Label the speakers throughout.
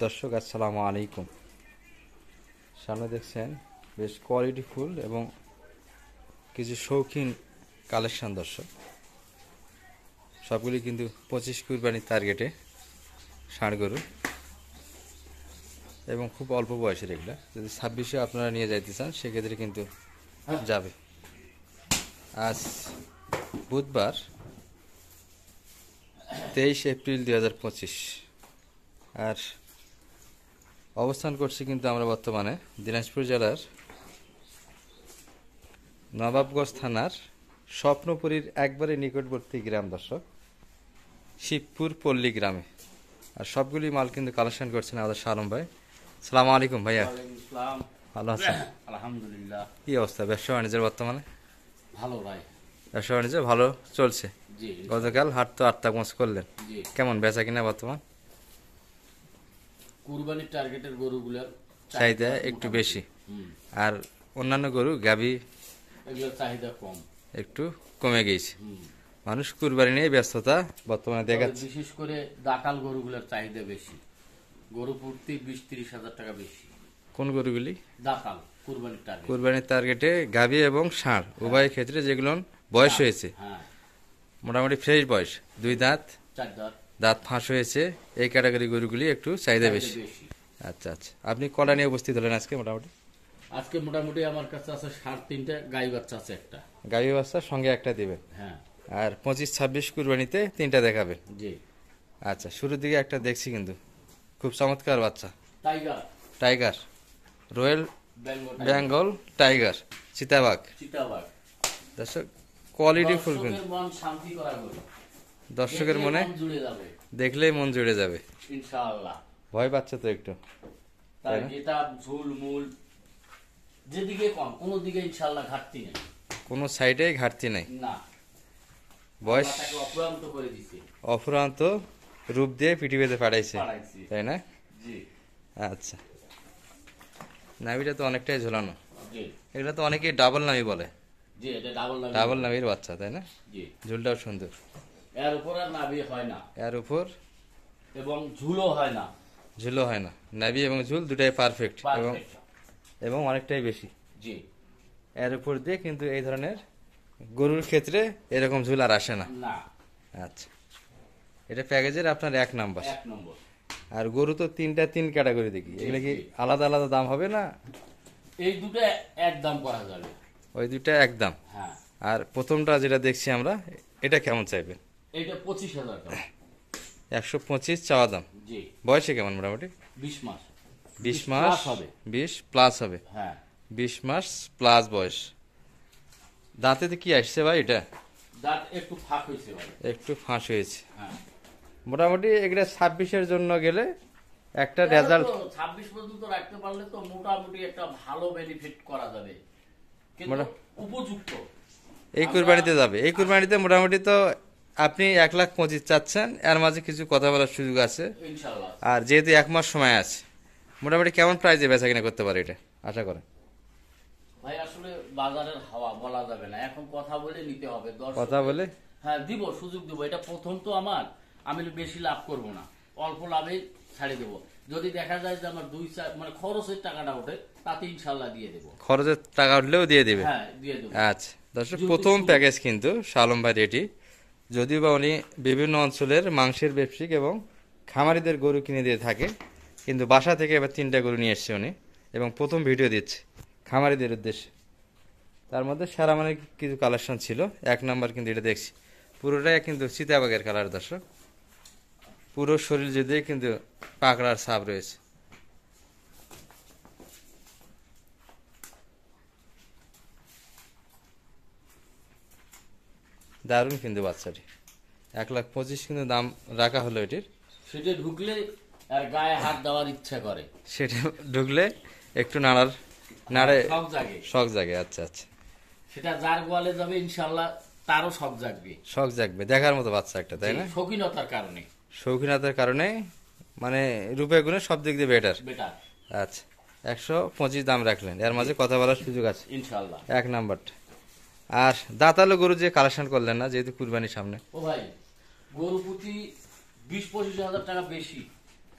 Speaker 1: দর্শক আসসালামু আলাইকুম। সামনে দেখছেন বেশ কোয়ালিটিফুল এবং কিছু শৌখিন কালেকশন। দর্শক সবগুলি কিন্তু 25 কুরবানির টার্গেটে ষাঁড় গরু এবং খুব অল্প বয়সের। এগুলা যদি 26-এ আপনারা নিয়ে যাইতে চান সেক্ষেত্রে কিন্তু যাবে। আজ বুধবার 23 এপ্রিল 2025 আর অবস্থান করছি কিন্তু আমরা বর্তমানে দিনাজপুর জেলার নবাবগঞ্জ থানার স্বপ্নপুরীর একবারে নিকটবর্তী গ্রাম দর্শক, শিবপুর পল্লী গ্রামে। আর সবগুলি মাল কিন্তু কালেকশন করছেন আমাদের শালম ভাই। সালামু আলাইকুম ভাইয়া। ভালো আছেন?
Speaker 2: আলহামদুলিল্লাহ।
Speaker 1: কি অবস্থা ব্যবসা বাণিজ্যের বর্তমানে?
Speaker 2: ভালো ভাই,
Speaker 1: ব্যবসা বাণিজ্য ভালো চলছে।
Speaker 2: জি।
Speaker 1: গতকাল হাট তো 8টা করলেন,
Speaker 2: জি।
Speaker 1: কেমন বেচা কিনা বর্তমান?
Speaker 2: কুরবানির টার্গেটের গরুগুলোর
Speaker 1: চাহিদা একটু বেশি, আর অন্যান্য গরু গাভী
Speaker 2: এগুলোর চাহিদা কম,
Speaker 1: একটু কমে গেছে। মানুষ কুরবানি নিয়ে ব্যস্ততা বর্তমানে দেখাচ্ছে।
Speaker 2: বিশেষ করে দাতাল গরুগুলোর চাহিদা বেশি। গরু প্রতি 20-30 হাজার টাকা বেশি।
Speaker 1: কোন গরুগুলি?
Speaker 2: দাতাল কুরবানির টার্গেট।
Speaker 1: কুরবানির টার্গেটে গাভী এবং ষাঁড় উভয় ক্ষেত্রে যেগুলো বয়স হয়েছে,
Speaker 2: হ্যাঁ,
Speaker 1: মোটামুটি ফ্রেশ বয়স, 2 দাঁত
Speaker 2: 4 দাঁত,
Speaker 1: দাঁত ফাঁস হয়েছে, এই ক্যাটাগরি গরুগুলি একটু চাহিদা বেশি। আচ্ছা আচ্ছা, আপনি কটা নিয়ে উপস্থিত হলেন আজকে? মোটামুটি
Speaker 2: আজকে মোটামুটি আমার কাছে আছে 3.5টা গাই বাচ্চা আছে, একটা
Speaker 1: গাভী বাচ্চা সঙ্গে একটা দিবেন।
Speaker 2: হ্যাঁ,
Speaker 1: আর 25-26 কুরবানিতে 3টা দেখাবেন।
Speaker 2: জি।
Speaker 1: আচ্ছা, শুরুর দিকে একটা দেখছি কিন্তু খুব চমৎকার বাচ্চা,
Speaker 2: tiger,
Speaker 1: tiger, royal Bengal tiger, চিতাবাঘ।
Speaker 2: চিতাবাঘ।
Speaker 1: দর্শক কোয়ালিটি ফুল কিন্তু
Speaker 2: দর্শকের মন শান্তি করা গরু।
Speaker 1: দর্শকের মনে
Speaker 2: মন জুড়ে যাবে
Speaker 1: দেখলেই মন জুড়ে যাবে
Speaker 2: ইনশাআল্লাহ।
Speaker 1: ভয় পাচ্ছে তো একটু,
Speaker 2: তাই যেটা ঝুল মূল যেদিকে কম, কোন দিকে ইনশাআল্লাহ ঘাটতি নেই,
Speaker 1: কোনো সাইডেই ঘাটতি নাই।
Speaker 2: না,
Speaker 1: বয়স
Speaker 2: তাকে অপ্রান্ত করে দিছে,
Speaker 1: অফুরান্ত রূপ দিয়ে পৃথিবীতে পাঠাইছে, তাই না?
Speaker 2: জি।
Speaker 1: আচ্ছা, নাভিটা তো অনেকটাই ঝোলানো।
Speaker 2: জি,
Speaker 1: এগুলো তো অনেকেই ডাবল নাভি বলে।
Speaker 2: জি, এটা
Speaker 1: ডাবল নাভির বাচ্চা, তাই না?
Speaker 2: জি।
Speaker 1: ঝুলটাও সুন্দর,
Speaker 2: এর উপর আর নাভি হয় না,
Speaker 1: এর উপর
Speaker 2: এবং ঝুলও হয় না,
Speaker 1: ঝুলও হয় না। নাভি এবং ঝুল দুটাই পারফেক্ট এবং
Speaker 2: পারফেক্ট।
Speaker 1: এবং অনেকটাই বেশি।
Speaker 2: জি।
Speaker 1: এর উপর দিয়ে কিন্তু এই ধরনের গরুর ক্ষেত্রে এরকম ঝুল আর আসে না।
Speaker 2: না।
Speaker 1: আচ্ছা, এটা প্যাকেজের আপনার 1 নাম্বার।
Speaker 2: 1 নম্বর।
Speaker 1: আর গরু তো 3 ক্যাটাগরি দেখি, এগুলো কি আলাদা আলাদা দাম হবে না?
Speaker 2: এই দুটো একদম করা যাবে,
Speaker 1: ওই দুইটা একদম।
Speaker 2: হ্যাঁ।
Speaker 1: আর প্রথমটা যেটা দেখছি আমরা, এটা কেমন চাইবেন?
Speaker 2: এটা 25,000 টাকা।
Speaker 1: 125 চাওয়া দাম।
Speaker 2: জি।
Speaker 1: বয়সে কেমন? মোটামুটি
Speaker 2: 20 মাস।
Speaker 1: 20 মাস
Speaker 2: হবে,
Speaker 1: 20 প্লাস হবে।
Speaker 2: হ্যাঁ।
Speaker 1: 20 মাস প্লাস বয়স। দাঁতেতে কি আসছে ভাই? এটা
Speaker 2: দাঁত একটু ফাঁক হয়েছে ভাই,
Speaker 1: একটু ফাঁস হয়েছে।
Speaker 2: হ্যাঁ।
Speaker 1: মোটামুটি এগুলা 26-এর জন্য গেলে একটা রেজাল্ট
Speaker 2: 26 পর্যন্ত রাখতে পারলে তো মোটামুটি একটা ভালো বেনিফিট করা যাবে, কিন্তু উপযুক্ত
Speaker 1: এই কুরবানিতে যাবে। এই কুরবানিতে মোটামুটি তো আপনি 1,25,000 চাচ্ছেন, এর মাঝে কিছু কথা বলার সুযোগ আছে
Speaker 2: ইনশাআল্লাহ।
Speaker 1: আর যেহেতু 1 মাস সময় আছে, মোটামুটি কেমন প্রাইসে বেচা কিনা করতে পারে এটা আশা করেন?
Speaker 2: ভাই আসলে বাজারের হাওয়া বলা যাবে না, এখন কথা বলে নিতে হবে।
Speaker 1: কথা বলে
Speaker 2: হ্যাঁ দিব, সুযোগ দিব। এটা প্রথম তো আমার, আমি বেশি লাভ করব না, অল্প লাভে ছাড়ে দেব। যদি দেখা যায় যে আমার 2-4 মানে খরচের টাকাটা ওঠে, তাতে ইনশাআল্লাহ দিয়ে দেব।
Speaker 1: খরচের টাকা উঠলেও দিয়ে দিবে?
Speaker 2: হ্যাঁ, দিয়ে দেব।
Speaker 1: আচ্ছা দর্শক, প্রথম প্যাকেজ কিন্তু শালম ভাই এটি। যদিও বা উনি বিভিন্ন অঞ্চলের মাংসের ব্যবসায়িক এবং খামারিদের গরু কিনে দিয়ে থাকে, কিন্তু বাসা থেকে এবার 3টা গরু নিয়ে এসছে উনি এবং প্রথম ভিডিও দিচ্ছে খামারিদের উদ্দেশ্যে। তার মধ্যে সেরা মানে কিছু কালেকশন ছিল। 1 নাম্বার কিন্তু এটা দেখছি, পুরোটাই কিন্তু চিতাবাঘের কালার দর্শক। পুরো শরীর যদি কিন্তু পাকড়ার ছাপ রয়েছে। দারুণ কিন্তু বাচ্চাটি। 1,25,000 কিন্তু দাম রাখা হলো এটির।
Speaker 2: সেটা ঢুকলে আর গায়ে হাত দেওয়ার ইচ্ছা করে,
Speaker 1: সেটা ঢুকলে একটু নাড়ে শখ জাগে। আচ্ছা আচ্ছা,
Speaker 2: সেটা যার গোয়ালে যাবে ইনশাআল্লাহ তারও শখ জাগবে।
Speaker 1: শখ জাগবে, দেখার মতো বাচ্চা একটা, তাই না?
Speaker 2: শৌখিনতার কারণে,
Speaker 1: শৌখিনতার কারণে, মানে রূপে গুণে সব দিক দিয়ে বেটার। আচ্ছা, 125 দাম রাখলেন, এর মাঝে কথা বলার সুযোগ আছে
Speaker 2: ইনশাআল্লাহ।
Speaker 1: 1 নাম্বারটা। আর দাঁতালো গরু যে কালেকশন করলেন না, যেহেতু কুরবানির সামনে,
Speaker 2: ও ভাই, গরু প্রতি 20-25 হাজার টাকা বেশি,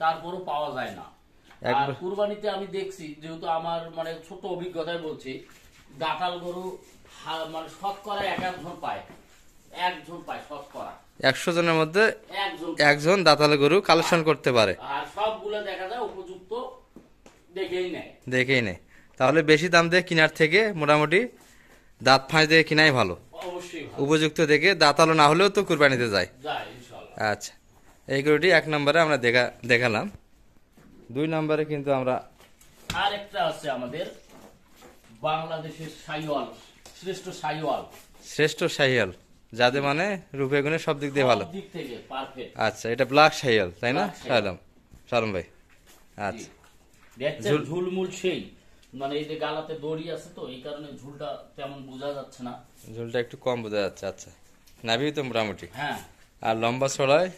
Speaker 2: তারপরও পাওয়া যায় না। আর
Speaker 1: একবার-
Speaker 2: কুরবানিতে আমি দেখছি, যেহেতু আমার মানে ছোট অভিজ্ঞতায় বলছি, দাতাল গরু মানে শতকরা একজন পায়, একজন পায় শতকরা
Speaker 1: 100 জনের মধ্যে
Speaker 2: একজন।
Speaker 1: একজন দাতাল গরু কালেকশন করতে পারে,
Speaker 2: আর সবগুলো দেখা যায় উপযুক্ত দেখেই নেয়।
Speaker 1: দেখেই নেই। তাহলে বেশি দাম দিয়ে কেনার থেকে মোটামুটি দাঁত ফাঁস দিয়ে কেনাই ভালো,
Speaker 2: অবশ্যই ভালো
Speaker 1: উপযুক্ত দেখে। দাঁতালো না হলেও তো কুরবানিতে যায়।
Speaker 2: যায় ইনশাআল্লাহ।
Speaker 1: আচ্ছা, এই গরুটি 1 নম্বরে আমরা দেখালাম। 2 নম্বরে কিন্তু আমরা
Speaker 2: আর একটা আছে আমাদের বাংলাদেশের শাইওয়াল, শ্রেষ্ঠ শাইওয়াল,
Speaker 1: শ্রেষ্ঠ শাহিয়াল, যাদের মানে রূপে গুণে সব দিক দিয়ে ভালো।
Speaker 2: সব দিক থেকে পারফেক্ট।
Speaker 1: আচ্ছা, এটা ব্ল্যাক শাহিয়াল তাই না?
Speaker 2: Black শাহিওয়াল।
Speaker 1: সালাম ভাই। আচ্ছা,
Speaker 2: দেখছেন ঝুলমুল সেই, মানে এই যে গালাতে দড়ি আছে তো এই কারণে ঝুলটা তেমন বোঝা যাচ্ছে না।
Speaker 1: ঝোলটা একটু কম বোঝা যাচ্ছে। আচ্ছা, নাভি তো মোটামুটি।
Speaker 2: হ্যাঁ,
Speaker 1: আর লম্বা ছড়ায়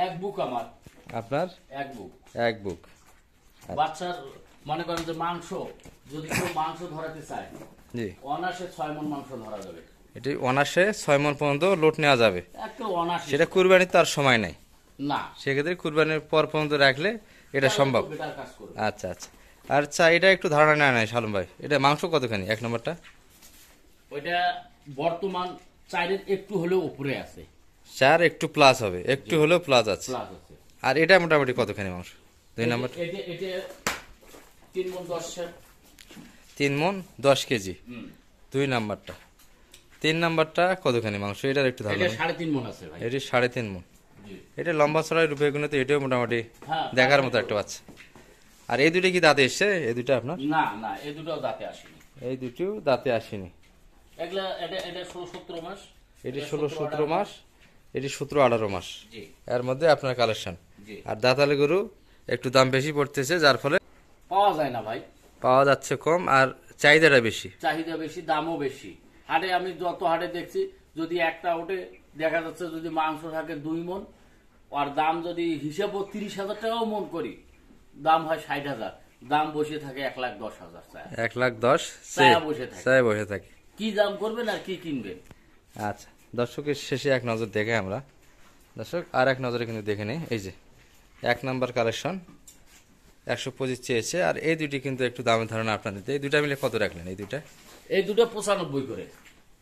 Speaker 2: এক বুক আমার,
Speaker 1: আপনার
Speaker 2: এক বুক।
Speaker 1: 1 বুক।
Speaker 2: বাচ্চার মনে করেন যে মাংস, যদি কেউ মাংস ধরাতে চায়,
Speaker 1: জি,
Speaker 2: অনাসে 6 মণ মাংস ধরা যাবে।
Speaker 1: এটি অনাসে 6 মণ পর্যন্ত লোড নেওয়া যাবে।
Speaker 2: একটা অনাসে
Speaker 1: সেটা কুরবানির তো আর সময় নেই,
Speaker 2: না,
Speaker 1: সেক্ষেত্রে কুরবানির পর পর্যন্ত রাখলে এটা সম্ভব।
Speaker 2: বেটার কাজ করবে।
Speaker 1: আচ্ছা আচ্ছা। আচ্ছা, এটা একটু ধারণা নেওয়া নাই সালম ভাই, এটা মাংস কতখানি 1 নম্বরটা?
Speaker 2: ওইটা বর্তমান 4-এর একটু হলেও উপরে আছে,
Speaker 1: 4 একটু প্লাস হবে, একটু হলেও প্লাস আছে।
Speaker 2: প্লাস আছে।
Speaker 1: আর এটা মোটামুটি কতখানি মাংস 2 নম্বর?
Speaker 2: এটা এটা 3 মণ 10-এর।
Speaker 1: 3 মণ 10 কেজি।
Speaker 2: হুম,
Speaker 1: 2 নাম্বারটা, 3 নাম্বারটা কতখানি মাংস? এটার একটু ধারণা
Speaker 2: এটা
Speaker 1: নেই।
Speaker 2: 3.5 মণ আছে ভাই।
Speaker 1: এটি 3.5 মণ।
Speaker 2: জি,
Speaker 1: এটা লম্বা ছড়াই রূপে গুণে এটাও মোটামুটি
Speaker 2: হ্যাঁ,
Speaker 1: দেখার মতো একটা বাচ্চা। আর এই দুটো কি দাঁতে এসছে? এই দুটো আপনার?
Speaker 2: না না, এই দুটো দাঁতে আসেনি।
Speaker 1: এই দুটো দাঁতে আসেনি।
Speaker 2: এগুলা এটা 16-17 মাস।
Speaker 1: এটি
Speaker 2: এটা
Speaker 1: 16-17 মাস, এটি 17-18 মাস।
Speaker 2: জি
Speaker 1: এর মধ্যে আপনার কালেকশন।
Speaker 2: জি।
Speaker 1: আর দাঁতালে গরু একটু দাম বেশি পড়তেছে, যার ফলে
Speaker 2: পাওয়া যায় না ভাই,
Speaker 1: পাওয়া যাচ্ছে কম আর চাহিদাটা বেশি।
Speaker 2: চাহিদা বেশি, দামও বেশি। হাটে আমি যত হাটে দেখছি, যদি একটা ওঠে দেখা যাচ্ছে যদি মাংস থাকে 2 মণ, আর দাম যদি হিসাবও 30,000 টাকাও মন করি, দাম হয় 60,000, দাম বসে থাকে 1,10,000 চায়।
Speaker 1: 1,10,000
Speaker 2: চায়া বসে থাকে।
Speaker 1: চায় বসে থাকে।
Speaker 2: কি দাম করবেন আর কি কিনবেন?
Speaker 1: আচ্ছা, দর্শকের শেষে এক নজর দেখে আমরা দর্শক আর এক নজরে কিন্তু দেখে নেই। এই যে 1 নাম্বার কালেকশন 125 চেয়েছে, আর এই দুটি কিন্তু একটু দামের ধারণা আপনার দিতে। এই দুটা মিলে কত রাখলেন? এই দুটা
Speaker 2: এই দুটো 95 করে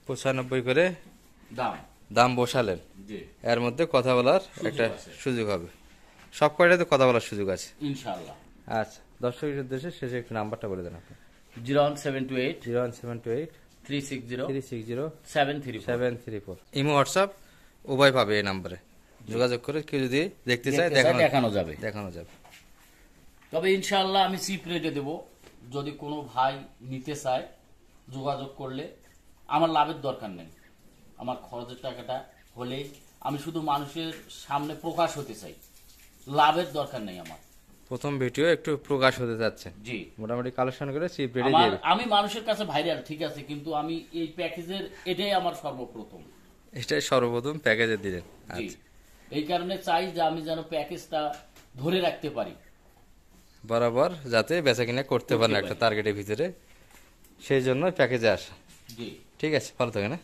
Speaker 1: 95 করে
Speaker 2: দাম।
Speaker 1: দাম বসালেন।
Speaker 2: জি,
Speaker 1: এর মধ্যে কথা বলার একটা
Speaker 2: আছে।
Speaker 1: সুযোগ হবে, সব কয়টাতে কথা বলার সুযোগ আছে।
Speaker 2: ইনশাআল্লাহ।
Speaker 1: আচ্ছা, দর্শকের উদ্দেশ্যে শেষে একটু নাম্বারটা বলে দেন আপনি।
Speaker 2: 01728
Speaker 1: 01728
Speaker 2: 360
Speaker 1: 360
Speaker 2: 734।
Speaker 1: 734। ইমো হোয়াটসঅ্যাপ উভয় পাবে এই নাম্বারে যোগাযোগ করে কেউ যদি দেখতে চায়
Speaker 2: দেখানো যাবে।
Speaker 1: দেখানো যাবে।
Speaker 2: তবে ইনশাআল্লাহ আমি চিপ রেটে দেব, যদি কোনো ভাই নিতে চায় যোগাযোগ করলে। আমার লাভের দরকার নেই, আমার খরচের টাকাটা হলে আমি শুধু মানুষের সামনে প্রকাশ হতে চাই, লাভের দরকার নেই আমার।
Speaker 1: প্রথম ভিডিও একটু প্রকাশ হতে যাচ্ছে,
Speaker 2: জি,
Speaker 1: মোটামুটি কালেকশন করে চিপ রেডি
Speaker 2: আমার
Speaker 1: দিয়ে
Speaker 2: আমি মানুষের কাছে ভাইরাল ঠিক আছে, কিন্তু আমি এই প্যাকেজের এটাই আমার সর্বপ্রথম।
Speaker 1: এটাই সর্বপ্রথম প্যাকেজে দিলেন।
Speaker 2: জি,
Speaker 1: আচ্ছা,
Speaker 2: এই কারণে চাই যে আমি যেন প্যাকেজটা ধরে রাখতে পারি,
Speaker 1: বরাবর যাতে বেচা কিনা করতে পারেন
Speaker 2: পারি।
Speaker 1: একটা টার্গেটের ভিতরে, সেই জন্য প্যাকেজে আসা।
Speaker 2: জি।
Speaker 1: ঠিক আছে, ভালো থাকেন। হ্যাঁ।